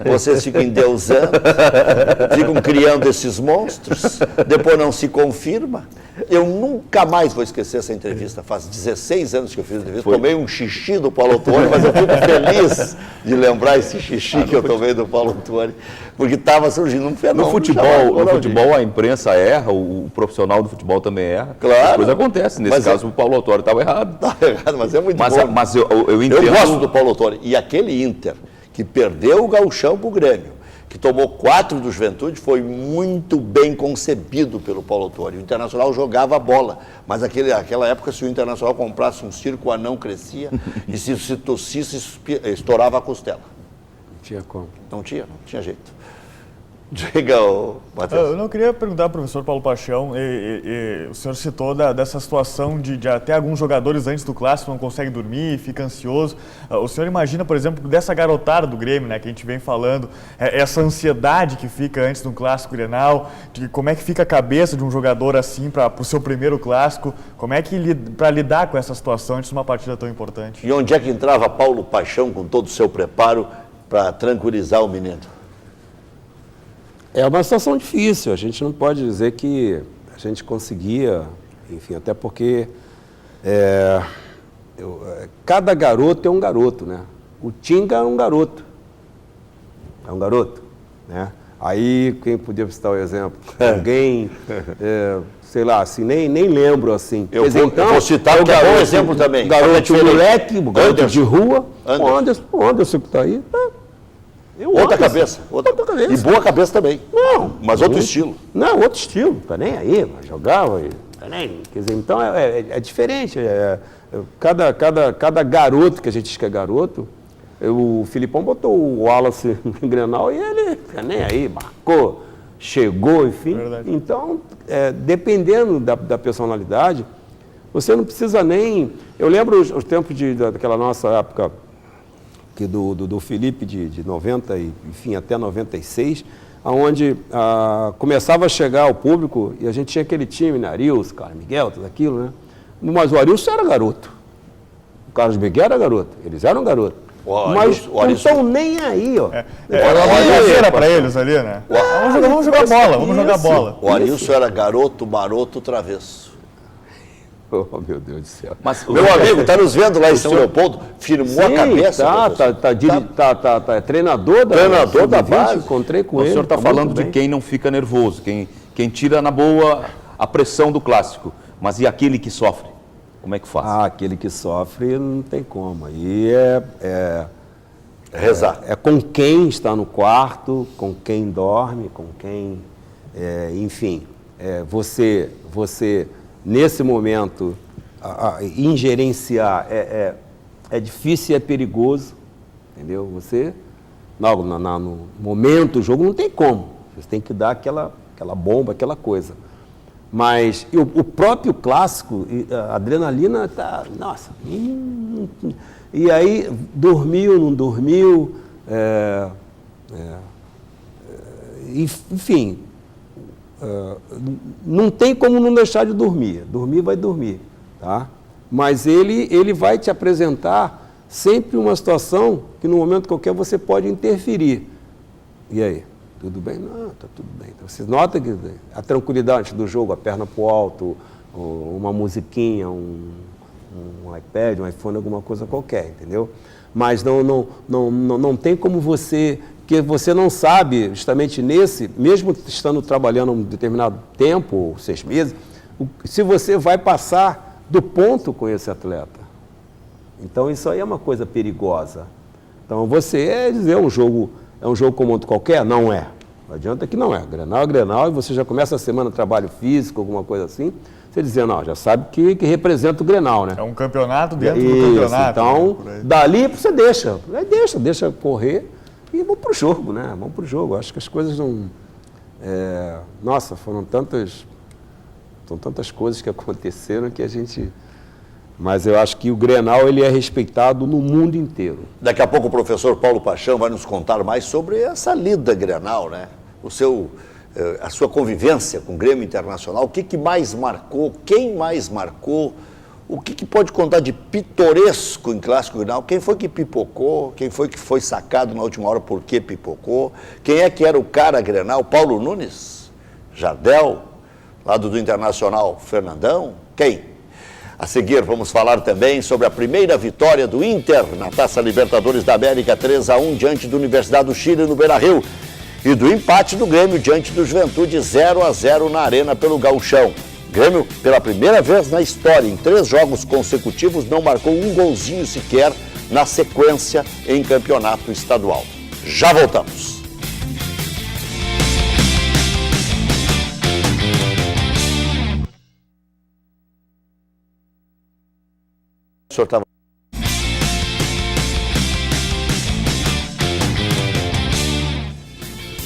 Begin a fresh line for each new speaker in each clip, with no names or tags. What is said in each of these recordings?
Vocês ficam endeusando, ficam criando esses monstros, depois não se confirma. Eu nunca mais vou esquecer essa entrevista. Faz 16 anos que eu fiz a entrevista. Tomei um xixi do Paulo Autuori, mas eu fico feliz de lembrar esse xixi que eu tomei do Paulo Autuori, porque estava surgindo um fenômeno.
No futebol a imprensa erra, o profissional do futebol também erra.
Claro.
As coisas acontecem. Nesse caso, o Paulo Autuori estava errado.
Estava errado, mas é muito bom.
Mas eu entendo.
Eu gosto do Paulo Autuori. E aquele Inter que perdeu o gauchão para o Grêmio, que tomou 4 do Juventude, foi muito bem concebido pelo Paulo Autuori. O Internacional jogava bola, mas naquela época, se o Internacional comprasse um circo, o anão crescia, e se tossisse, estourava a costela.
Não tinha como.
Não tinha jeito. Diga, Matheus.
Eu não queria perguntar ao professor Paulo Paixão, o senhor citou dessa situação de até alguns jogadores antes do clássico não conseguem dormir, fica ansioso. O senhor imagina, por exemplo, dessa garotada do Grêmio, né, que a gente vem falando, essa ansiedade que fica antes de um clássico Grenal, de como é que fica a cabeça de um jogador assim para o seu primeiro clássico, como é que para lidar com essa situação antes de uma partida tão importante?
E onde é que entrava Paulo Paixão com todo o seu preparo para tranquilizar o menino?
É uma situação difícil, a gente não pode dizer que a gente conseguia, enfim, até porque cada garoto é um garoto, né? O Tinga é um garoto, né? Aí, quem podia citar o exemplo? Alguém, sei lá, assim, nem lembro, assim.
Eu vou citar o garoto, bom exemplo também.
Garoto moleque, garoto de rua, o Anderson que está aí,
outra cabeça. E boa cabeça também.
Não.
Mas outro estilo.
Não, outro estilo. Tá nem aí, mas jogava. Tá nem. Quer dizer, então é diferente. Cada garoto que a gente diz que é garoto, o Filipão botou o Wallace no Grenal e ele tá nem aí, marcou, chegou, enfim.
Verdade.
Então, dependendo da personalidade, você não precisa nem. Eu lembro os tempos daquela nossa época. Do Felipe de 90 e, enfim, até 96, onde começava a chegar ao público e a gente tinha aquele time, né? Arilson, Carlos Miguel, tudo aquilo, né? Mas o Arilson era garoto. O Carlos Miguel era garoto. Eles eram garoto. Mas não estão nem aí, ó.
Era uma brincadeira para eles ali, né? Vamos jogar bola.
O Arilson era garoto, maroto, travesso.
Oh, meu Deus do céu.
Mas, meu amigo, está nos vendo lá em São Leopoldo, firmou a cabeça.
É treinador da base. Encontrei com ele.
O senhor está falando de quem não fica nervoso, quem tira na boa a pressão do clássico. Mas e aquele que sofre? Como é que faz?
Aquele que sofre não tem como. Aí
rezar.
É com quem está no quarto, com quem dorme, com quem... enfim, você nesse momento, ingerenciar é difícil e é perigoso, entendeu? Você, no momento do jogo, não tem como. Você tem que dar aquela bomba, aquela coisa. Mas o próprio clássico, a adrenalina está... Nossa! E aí, dormiu, não dormiu, enfim... não tem como não deixar de dormir. Dormir vai dormir, tá? Mas ele vai te apresentar sempre uma situação que no momento qualquer você pode interferir. E aí? Tudo bem? Não, está tudo bem. Então, você nota que a tranquilidade do jogo, a perna para o alto, uma musiquinha, um iPad, um iPhone, alguma coisa qualquer, entendeu? Mas não tem como você... Porque você não sabe, justamente mesmo estando trabalhando um determinado tempo, 6 meses, se você vai passar do ponto com esse atleta. Então, isso aí é uma coisa perigosa. Então, você dizer é um jogo como outro qualquer? Não é. Não adianta que não é. Grenal é Grenal e você já começa a semana de trabalho físico, alguma coisa assim, você dizer, não, já sabe que representa o Grenal, né?
É um campeonato dentro do campeonato.
Então, né? Dali você deixa correr. E vamos para o jogo, né? Vamos para o jogo. Acho que as coisas não... Nossa, são tantas coisas que aconteceram que a gente... Mas eu acho que o Grenal ele é respeitado no mundo inteiro.
Daqui a pouco o professor Paulo Paixão vai nos contar mais sobre essa lida Grenal, né? A sua convivência com o Grêmio Internacional. O que mais marcou? Quem mais marcou O que pode contar de pitoresco em Clássico Grenal? Quem foi que pipocou? Quem foi que foi sacado na última hora por que pipocou? Quem é que era o cara Grenal? Paulo Nunes? Jardel? Lado do Internacional, Fernandão? Quem? A seguir, vamos falar também sobre a primeira vitória do Inter na Taça Libertadores da América, 3-1 diante da Universidade do Chile no Beira-Rio, e do empate do Grêmio diante do Juventude, 0-0 na Arena pelo Gauchão. Grêmio, pela primeira vez na história, em 3 jogos consecutivos, não marcou um golzinho sequer na sequência em campeonato estadual. Já voltamos. O senhor estava...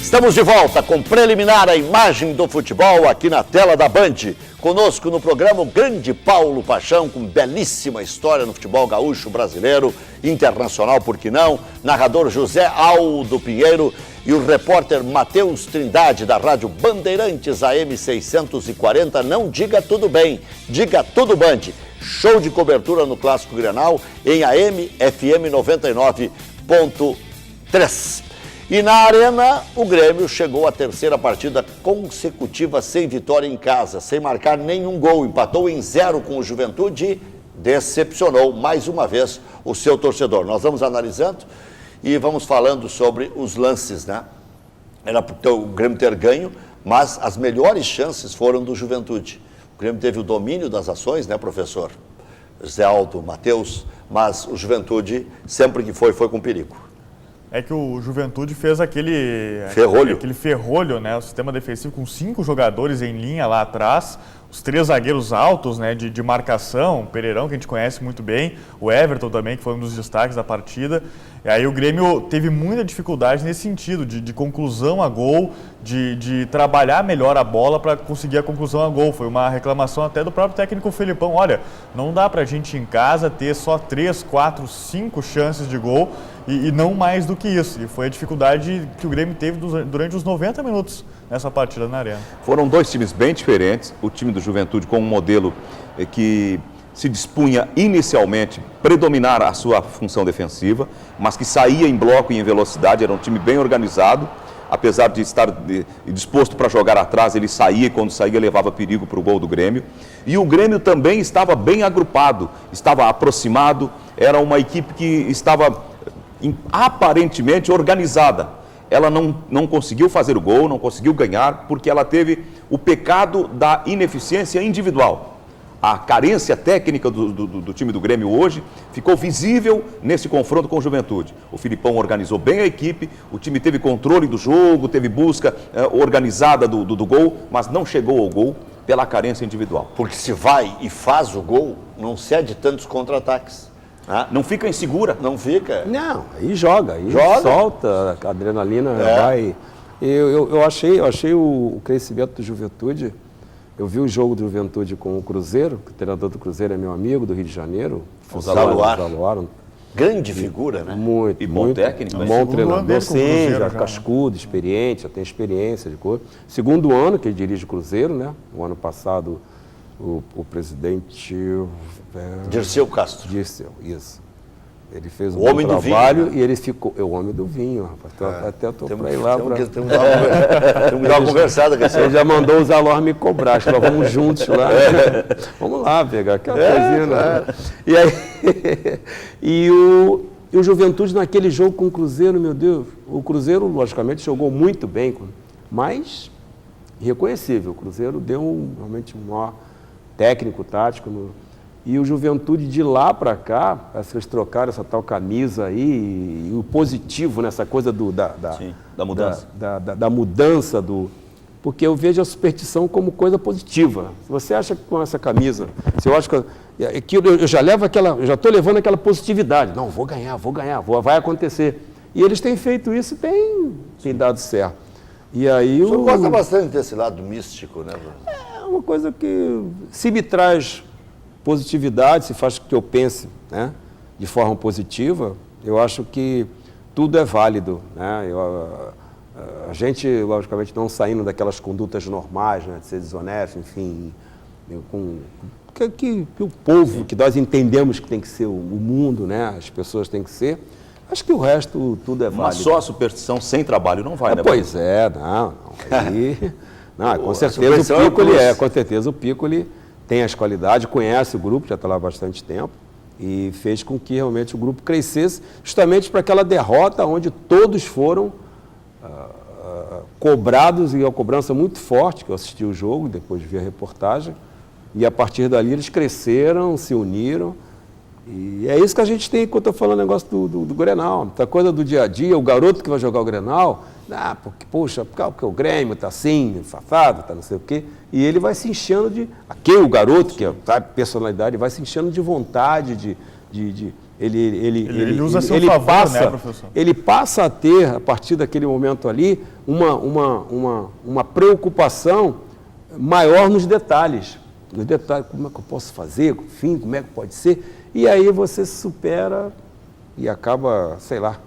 Estamos de volta com preliminar a imagem do futebol aqui na tela da Band. Conosco no programa o grande Paulo Paixão, com belíssima história no futebol gaúcho brasileiro, internacional, por que não? Narrador José Aldo Pinheiro e o repórter Matheus Trindade, da Rádio Bandeirantes AM 640. Não diga tudo bem, diga tudo Band. Show de cobertura no Clássico Grenal em AM FM 99.3. E na Arena, o Grêmio chegou à 3ª partida consecutiva sem vitória em casa, sem marcar nenhum gol. Empatou em 0 com o Juventude e decepcionou mais uma vez o seu torcedor. Nós vamos analisando e vamos falando sobre os lances, né? Era para o Grêmio ter ganho, mas as melhores chances foram do Juventude. O Grêmio teve o domínio das ações, né, professor? Zé Aldo, Matheus, mas o Juventude, sempre que foi com perigo.
É que o Juventude fez aquele ferrolho, né? O sistema defensivo com 5 jogadores em linha lá atrás, os 3 zagueiros altos, né, de marcação, o Pereirão, que a gente conhece muito bem, o Everton também, que foi um dos destaques da partida. E aí o Grêmio teve muita dificuldade nesse sentido, de conclusão a gol, de trabalhar melhor a bola para conseguir a conclusão a gol. Foi uma reclamação até do próprio técnico Felipão. Olha, não dá para a gente em casa ter só 3, 4, 5 chances de gol e não mais do que isso. E foi a dificuldade que o Grêmio teve durante os 90 minutos nessa partida na Arena.
Foram 2 times bem diferentes. O time do Juventude com um modelo que se dispunha inicialmente a predominar a sua função defensiva, mas que saía em bloco e em velocidade. Era um time bem organizado, apesar de estar disposto para jogar atrás, ele saía e quando saía levava perigo para o gol do Grêmio. E o Grêmio também estava bem agrupado, estava aproximado, era uma equipe que estava aparentemente organizada. Ela não conseguiu fazer o gol, não conseguiu ganhar, porque ela teve o pecado da ineficiência individual. A carência técnica do time do Grêmio hoje ficou visível nesse confronto com o Juventude. O Filipão organizou bem a equipe, o time teve controle do jogo, teve busca organizada do gol, mas não chegou ao gol pela carência individual.
Porque se vai e faz o gol, não cede tantos contra-ataques.
Não fica insegura.
Não fica.
Não, aí joga, solta, a adrenalina vai. Eu achei o crescimento do Juventude. Eu vi o jogo do Juventude com o Cruzeiro, que o treinador do Cruzeiro é meu amigo do Rio de Janeiro.
O Zaluar. Grande figura, né?
Muito.
E bom técnico.
Bom treinador, sim, já cascudo, experiente, já tem experiência de coisa. Segundo ano que ele dirige o Cruzeiro, né? O ano passado, o presidente...
Dirceu Castro.
Dirceu, isso. Ele fez
o homem do
trabalho
vinho,
e ele ficou... É o homem do vinho, rapaz. Até eu estou para ir lá para...
Temos que dar uma conversada com esse
Ele já mandou o Zalor me cobrar, acho que nós vamos juntos lá. Vamos lá pegar aquela coisinha. Né? E aí... e o Juventude naquele jogo com o Cruzeiro, meu Deus, o Cruzeiro, logicamente, jogou muito bem, mas reconhecível. O Cruzeiro deu realmente um maior técnico, tático. E o Juventude de lá para cá, parece que eles trocaram essa tal camisa aí, e o positivo nessa coisa
da mudança.
Da mudança porque eu vejo a superstição como coisa positiva. Se você acha que com essa camisa, se eu acho que eu já levo eu já estou levando aquela positividade. Não, vou ganhar, vai acontecer. E eles têm feito isso e tem dado certo. E aí
o senhor gosta bastante desse lado místico, né?
É uma coisa que se me traz positividade, se faz com que eu pense, né, de forma positiva, eu acho que tudo é válido, né? A gente, logicamente, não saindo daquelas condutas normais, né, de ser desonesto, enfim, que o povo, que nós entendemos que tem que ser o mundo, né? As pessoas têm que ser. Acho que o resto tudo é válido.
Mas só a superstição sem trabalho não vai, né?
Pois é, não. Aí, não, com certeza
superstição
o Piccoli
é um plus.
com certeza o Piccoli tem as qualidades, conhece o grupo, já está lá há bastante tempo, e fez com que realmente o grupo crescesse, justamente para aquela derrota onde todos foram cobrados, e a cobrança muito forte, que eu assisti o jogo, depois vi a reportagem, e a partir dali eles cresceram, se uniram, e é isso que a gente tem quando eu estou falando o negócio do Grenal, muita coisa do dia a dia, o garoto que vai jogar o Grenal, porque, poxa, porque o Grêmio está assim, safado, está não sei o quê, e ele vai se enchendo de, o garoto que é personalidade, vai se enchendo de vontade, ele
usa a seu
ele
favor,
passa,
né, professor?
Ele passa a ter, a partir daquele momento ali, uma preocupação maior nos detalhes. Nos detalhes, como é que eu posso fazer, enfim, como é que pode ser. E aí você se supera e acaba, sei lá,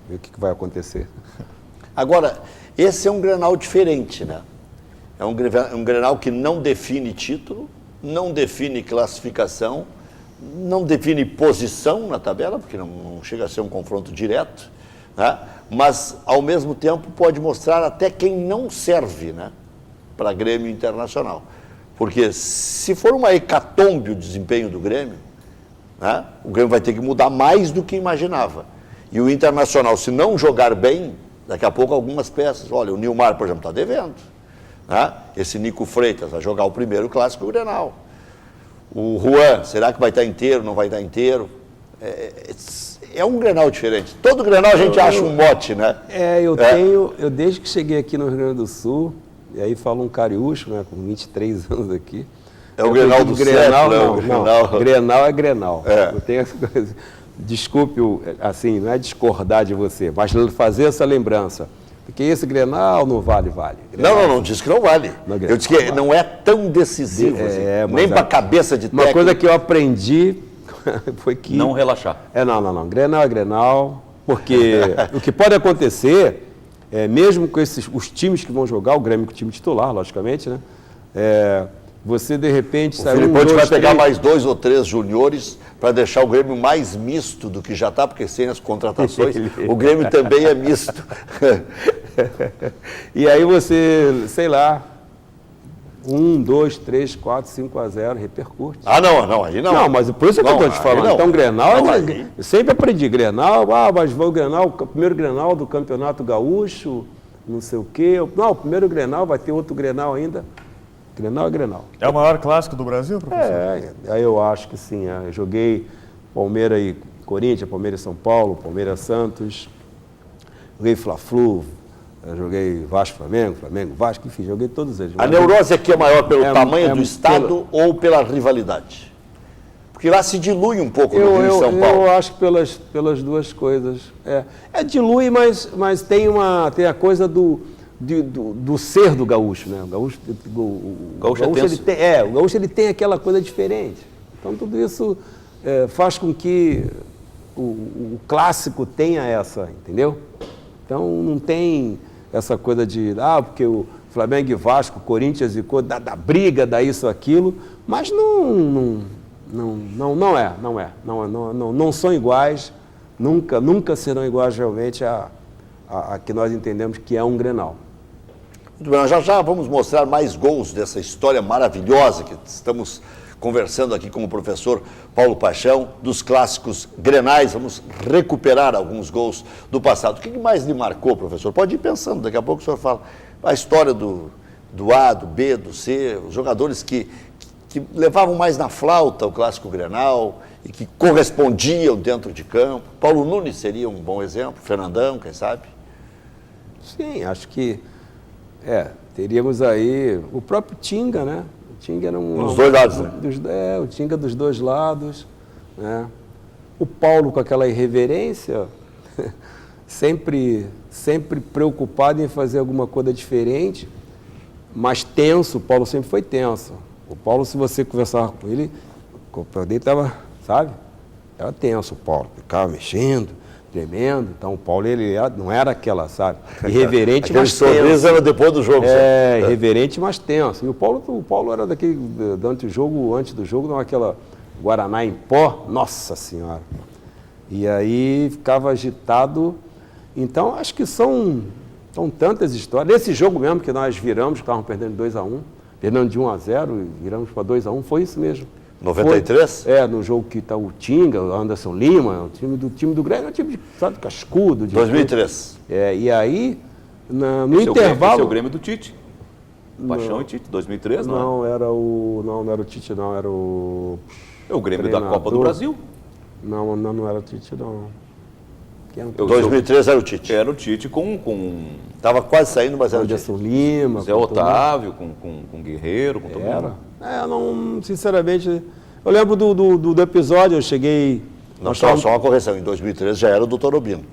ver o que vai acontecer.
Agora, esse é um Grenal diferente, né? É um Grenal que não define título, não define classificação, não define posição na tabela, porque não chega a ser um confronto direto, né? Mas, ao mesmo tempo, pode mostrar até quem não serve, né, para Grêmio Internacional. Porque se for uma hecatombe o desempenho do Grêmio, né, o Grêmio vai ter que mudar mais do que imaginava. E o Internacional, se não jogar bem, daqui a pouco algumas peças, olha, o Nilmar, por exemplo, está devendo, né? Esse Nico Freitas vai jogar o primeiro clássico Grenal. O Juan, será que vai estar inteiro, não vai estar inteiro? É um Grenal diferente. Todo Grenal a gente acha um mote, né?
Eu desde que cheguei aqui no Rio Grande do Sul, e aí falo um cariúcho, né, com 23 anos aqui.
É o Grenal do Grenal,
não. Grenal é Grenal.
É.
Eu tenho essa coisa. Desculpe, assim, não é discordar de você, mas fazer essa lembrança. Porque esse Grenal não vale. Grenal,
Não disse que não vale. Eu disse que não é tão decisivo, assim, nem para a cabeça de técnico.
Uma coisa que eu aprendi foi que...
Não relaxar.
Não. Grenal é Grenal, porque o que pode acontecer, mesmo com os times que vão jogar, o Grêmio com o time titular, logicamente, né? Você, de repente,
O Filipão vai pegar mais 2 ou 3 juniores para deixar o Grêmio mais misto do que já está, porque sem as contratações, o Grêmio também é misto.
E aí você, sei lá, 1, 2, 3, 4, 5-0, repercute.
Não, aí não.
Não, mas por isso que eu estou te falando. Então, Grenal, eu sempre aprendi Grenal, mas vai o Grenal, o primeiro Grenal do Campeonato Gaúcho, não sei o quê. Não, o primeiro Grenal, vai ter outro Grenal ainda. Grenal é Grenal.
É o maior clássico do Brasil, professor?
Aí eu acho que sim. Eu joguei Palmeiras e Corinthians, Palmeiras e São Paulo, Palmeiras e Santos, joguei Fla-Flu, joguei Vasco, Flamengo, Vasco, enfim, joguei todos eles.
A neurose aqui é maior pelo tamanho do estado ou pela rivalidade? Porque lá se dilui um pouco no Rio e São Paulo.
Eu acho que pelas duas coisas. Dilui, mas tem a coisa do ser do gaúcho, né? O gaúcho é tenso. O gaúcho ele tem aquela coisa diferente. Então tudo isso faz com que o clássico tenha essa, entendeu? Então não tem essa coisa de porque o Flamengo e Vasco, Corinthians e da briga, da isso, aquilo, mas não são iguais, nunca serão iguais realmente a que nós entendemos que é um Grenal.
Muito bem, já vamos mostrar mais gols dessa história maravilhosa que estamos conversando aqui com o professor Paulo Paixão, dos clássicos Grenais. Vamos recuperar alguns gols do passado. O que mais lhe marcou, professor? Pode ir pensando, daqui a pouco o senhor fala. A história do A, do B, do C, os jogadores que levavam mais na flauta o clássico Grenal e que correspondiam dentro de campo. Paulo Nunes seria um bom exemplo, Fernandão, quem sabe?
Sim, acho que teríamos aí o próprio Tinga, né? O Tinga era
dos dois lados, né?
O Tinga dos dois lados, né? O Paulo com aquela irreverência, sempre preocupado em fazer alguma coisa diferente, mas tenso. O Paulo sempre foi tenso. O Paulo, se você conversava com ele, o dele estava, sabe? Era tenso o Paulo, ficava mexendo, tremendo. Então o Paulo, não era aquela, sabe, irreverente,
Aquele
mas
sorriso
tenso.
era depois do jogo.
Irreverente, mas tenso. E o Paulo era daquele, antes do jogo, não aquela Guaraná em pó, nossa senhora. E aí ficava agitado. Então, acho que são tantas histórias. Nesse jogo mesmo que nós viramos, que estávamos perdendo 2-1, perdendo de 1-0, e viramos para 2-1, foi isso mesmo.
93?
No jogo que está o Tinga, o Anderson Lima, o time do Grêmio é um time de, sabe, cascudo.
2003.
E aí, no
Esse
intervalo...
é o Grêmio do Tite. Paixão e Tite, 2003, não é?
Não era o Tite, não, era o...
É o Grêmio da Copa do Brasil.
Não era o Tite, não.
2003 era o Tite.
Era o Tite com
Estava quase saindo, mas era o Tite.
Anderson Lima.
Zé Otávio, com Guerreiro, com todo mundo.
Não, sinceramente... Eu lembro do episódio, eu cheguei...
Não, só uma correção. Em 2013 já era o Dr. Obino.